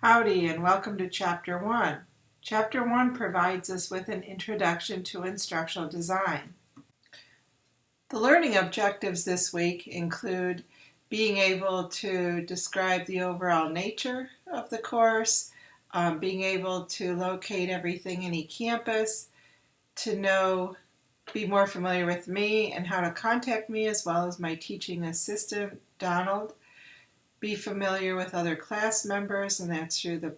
Howdy and welcome to Chapter 1. Chapter 1 provides us with an introduction to instructional design. The learning objectives this week include being able to describe the overall nature of the course, being able to locate everything in eCampus, to be more familiar with me and how to contact me as well as my teaching assistant, Donald. Be familiar with other class members, and that's through the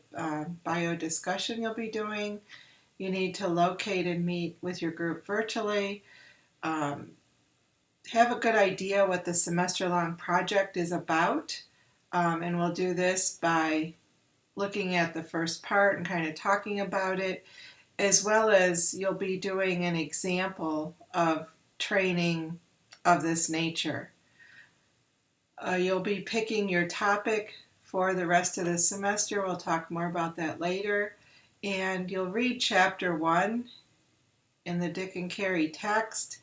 bio discussion you'll be doing. You need to locate and meet with your group virtually. Have a good idea what the semester-long project is about, and we'll do this by looking at the first part and kind of talking about it, as well as you'll be doing an example of training of this nature. You'll be picking your topic for the rest of the semester. We'll talk more about that later. And you'll read Chapter 1 in the Dick and Carey text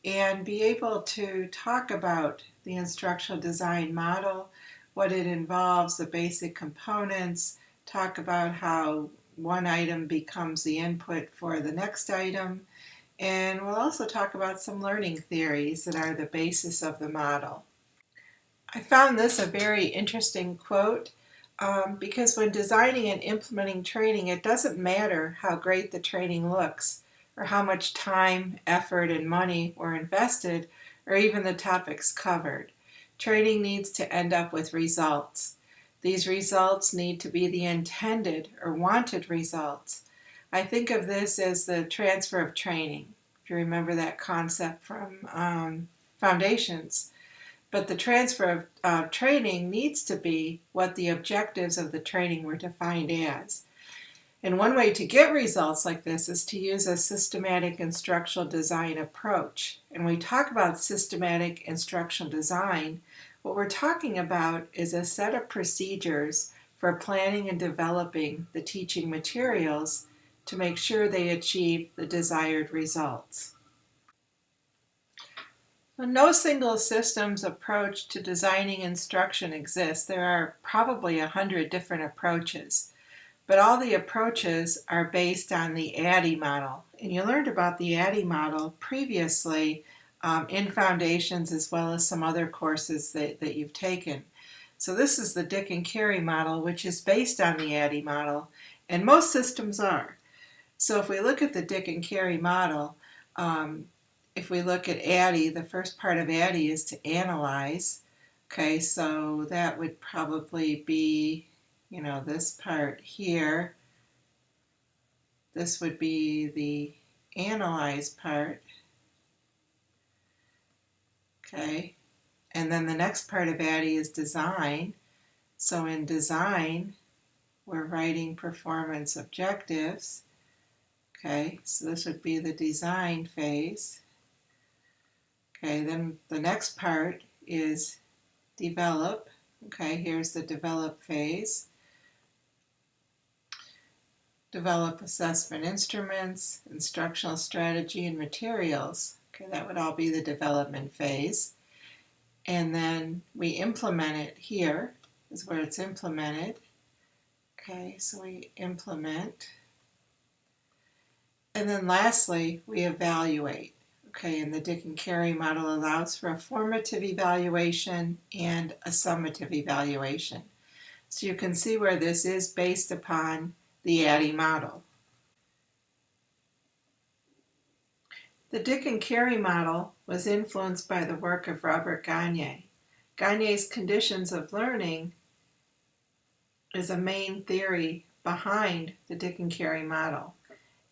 and be able to talk about the instructional design model, what it involves, the basic components, talk about how one item becomes the input for the next item. And we'll also talk about some learning theories that are the basis of the model. I found this a very interesting quote because when designing and implementing training, it doesn't matter how great the training looks or how much time, effort, and money were invested or even the topics covered. Training needs to end up with results. These results need to be the intended or wanted results. I think of this as the transfer of training, if you remember that concept from Foundations. But the transfer of training needs to be what the objectives of the training were defined as. And one way to get results like this is to use a systematic instructional design approach. And when we talk about systematic instructional design, what we're talking about is a set of procedures for planning and developing the teaching materials to make sure they achieve the desired results. No single systems approach to designing instruction exists. There are probably 100 different approaches, but all the approaches are based on the ADDIE model. And you learned about the ADDIE model previously in Foundations as well as some other courses that you've taken. So this is the Dick and Carey model, which is based on the ADDIE model, and most systems are. So if we look at the Dick and Carey model, if we look at ADDIE, the first part of ADDIE is to analyze. Okay, so that would probably be, this part here. This would be the analyze part. Okay, and then the next part of ADDIE is design. So in design, we're writing performance objectives. Okay, so this would be the design phase. Okay, then the next part is develop. Okay, here's the develop phase. Develop assessment instruments, instructional strategy, and materials. Okay, that would all be the development phase. And then we implement it here, is where it's implemented. Okay, so we implement. And then lastly, we evaluate. Okay, and the Dick and Carey model allows for a formative evaluation and a summative evaluation. So you can see where this is based upon the ADDIE model. The Dick and Carey model was influenced by the work of Robert Gagne. Gagne's conditions of learning is a main theory behind the Dick and Carey model.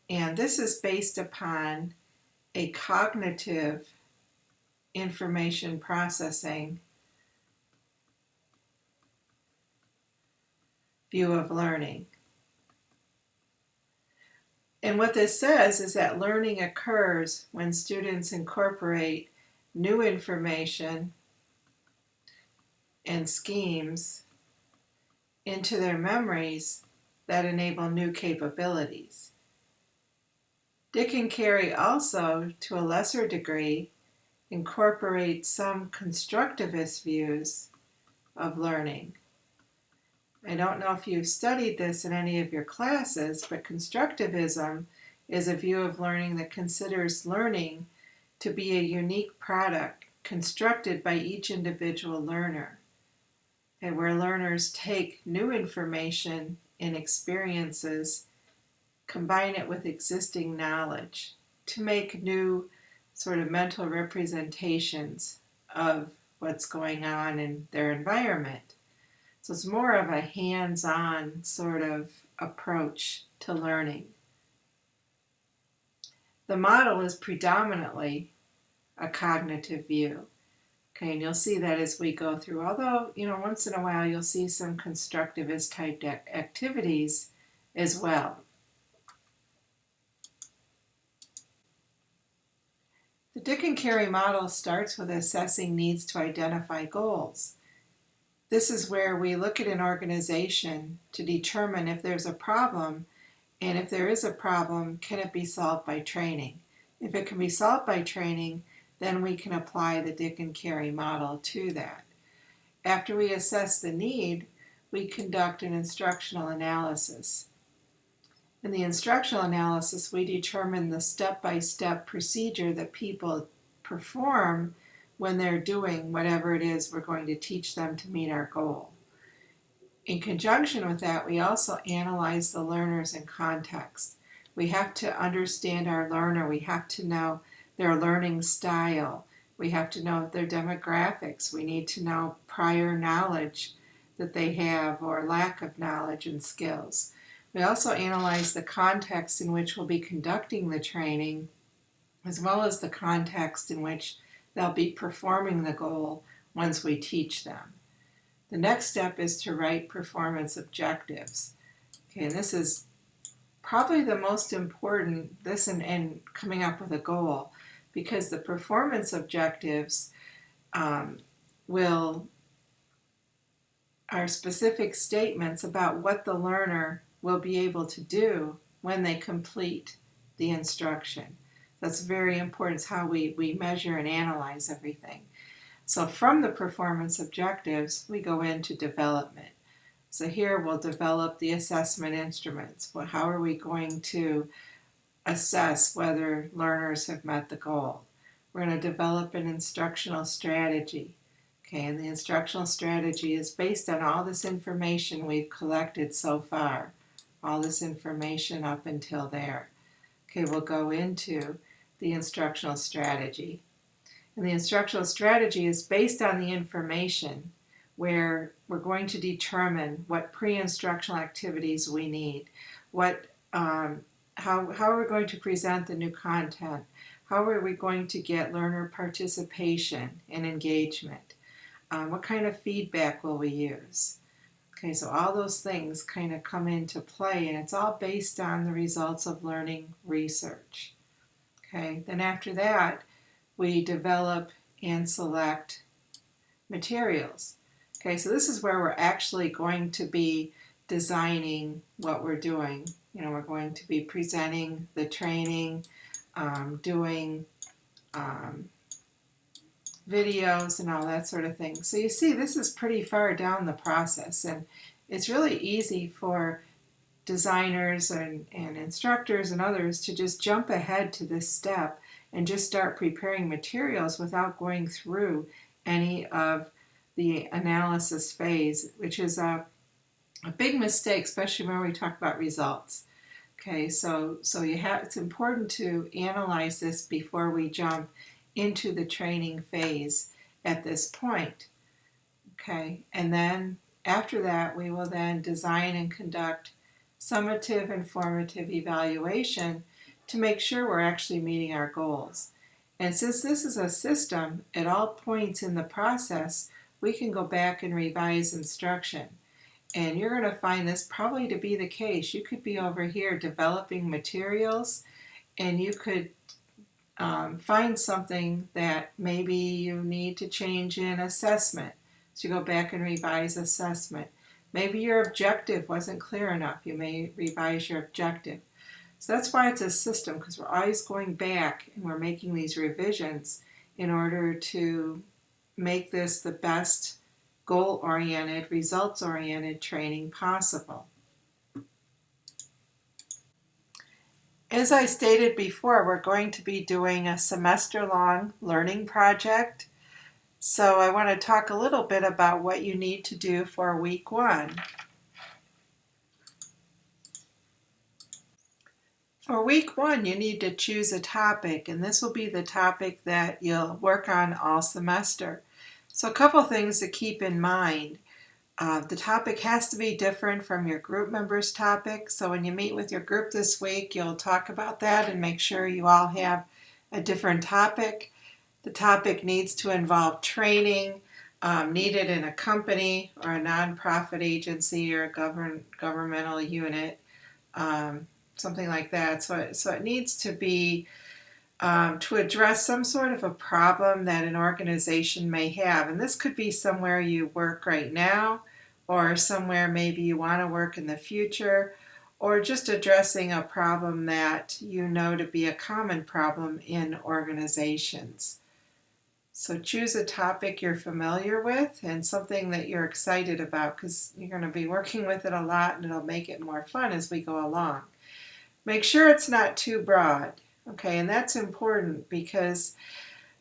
And this is based upon a cognitive information processing view of learning. And what this says is that learning occurs when students incorporate new information and schemes into their memories that enable new capabilities. Dick and Carey also, to a lesser degree, incorporate some constructivist views of learning. I don't know if you've studied this in any of your classes, but constructivism is a view of learning that considers learning to be a unique product constructed by each individual learner, and where learners take new information and experiences, combine it with existing knowledge to make new sort of mental representations of what's going on in their environment. So it's more of a hands-on sort of approach to learning. The model is predominantly a cognitive view. Okay, and you'll see that as we go through, although, once in a while you'll see some constructivist type activities as well. The Dick and Carey model starts with assessing needs to identify goals. This is where we look at an organization to determine if there's a problem, and if there is a problem, can it be solved by training? If it can be solved by training, then we can apply the Dick and Carey model to that. After we assess the need, we conduct an instructional analysis. In the instructional analysis, we determine the step-by-step procedure that people perform when they're doing whatever it is we're going to teach them to meet our goal. In conjunction with that, we also analyze the learners in context. We have to understand our learner. We have to know their learning style. We have to know their demographics. We need to know prior knowledge that they have or lack of knowledge and skills. We also analyze the context in which we'll be conducting the training, as well as the context in which they'll be performing the goal once we teach them. The next step is to write performance objectives. Okay, and this is probably the most important, this and coming up with a goal, because the performance objectives are specific statements about what the learner will be able to do when they complete the instruction. That's very important. It's how we measure and analyze everything. So from the performance objectives, we go into development. So here we'll develop the assessment instruments. Well, how are we going to assess whether learners have met the goal? We're going to develop an instructional strategy. Okay, and the instructional strategy is based on all this information we've collected so far, all this information up until there. Okay, we'll go into the instructional strategy. And the instructional strategy is based on the information where we're going to determine what pre-instructional activities we need, how are we going to present the new content, how are we going to get learner participation and engagement, what kind of feedback will we use. Okay, so all those things kind of come into play, and it's all based on the results of learning research. Okay, then after that, we develop and select materials. Okay, so this is where we're actually going to be designing what we're doing. We're going to be presenting the training, doing videos and all that sort of thing. So you see, this is pretty far down the process, and it's really easy for designers and instructors and others to just jump ahead to this step and just start preparing materials without going through any of the analysis phase, which is a big mistake, especially when we talk about results. Okay, so it's important to analyze this before we jump into the training phase at this point. Okay, and then after that, we will then design and conduct summative and formative evaluation to make sure we're actually meeting our goals. And since this is a system, at all points in the process, we can go back and revise instruction. And you're going to find this probably to be the case. You could be over here developing materials, and you could find something that maybe you need to change in assessment. So you go back and revise assessment. Maybe your objective wasn't clear enough. You may revise your objective. So that's why it's a system, because we're always going back and we're making these revisions in order to make this the best goal-oriented, results-oriented training possible. As I stated before, we're going to be doing a semester-long learning project. So I want to talk a little bit about what you need to do for week 1. For week 1, you need to choose a topic, and this will be the topic that you'll work on all semester. So a couple things to keep in mind. The topic has to be different from your group members' topic. So when you meet with your group this week, you'll talk about that and make sure you all have a different topic. The topic needs to involve training needed in a company or a nonprofit agency or a governmental unit, something like that. So it needs to be to address some sort of a problem that an organization may have. And this could be somewhere you work right now, or somewhere maybe you want to work in the future, or just addressing a problem that you know to be a common problem in organizations. So choose a topic you're familiar with and something that you're excited about, because you're going to be working with it a lot and it'll make it more fun as we go along. Make sure it's not too broad. Okay, and that's important because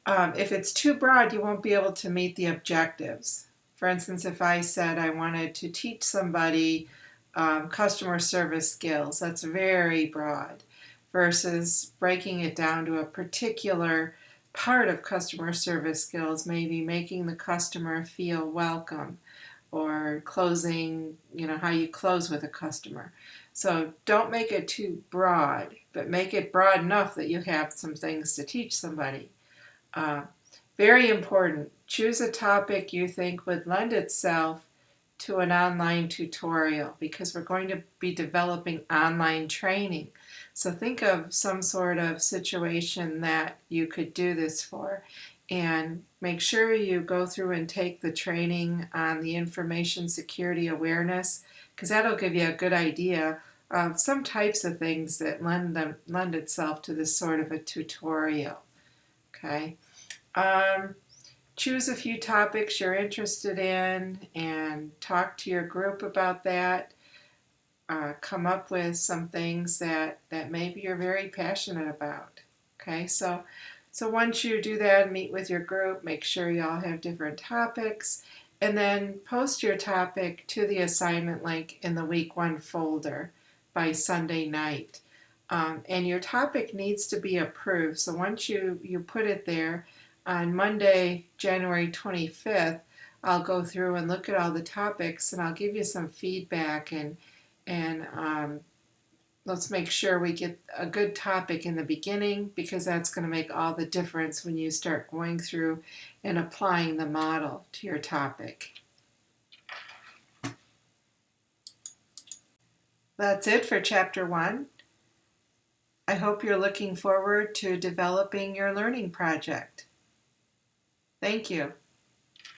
if it's too broad, you won't be able to meet the objectives. For instance, if I said I wanted to teach somebody customer service skills, that's very broad, versus breaking it down to a particular part of customer service skills, maybe making the customer feel welcome, or closing, how you close with a customer. So don't make it too broad, but make it broad enough that you have some things to teach somebody. Very important, choose a topic you think would lend itself to an online tutorial, because we're going to be developing online training. So think of some sort of situation that you could do this for, and make sure you go through and take the training on the information security awareness, because that'll give you a good idea of some types of things that lend itself to this sort of a tutorial. Okay. Choose a few topics you're interested in and talk to your group about that. Come up with some things that maybe you're very passionate about. Okay, so once you do that, meet with your group, make sure you all have different topics, and then post your topic to the assignment link in the week 1 folder by Sunday night. And your topic needs to be approved. So once you put it there, on Monday, January 25th, I'll go through and look at all the topics, and I'll give you some feedback, and let's make sure we get a good topic in the beginning, because that's going to make all the difference when you start going through and applying the model to your topic. That's it for Chapter 1. I hope you're looking forward to developing your learning project. Thank you.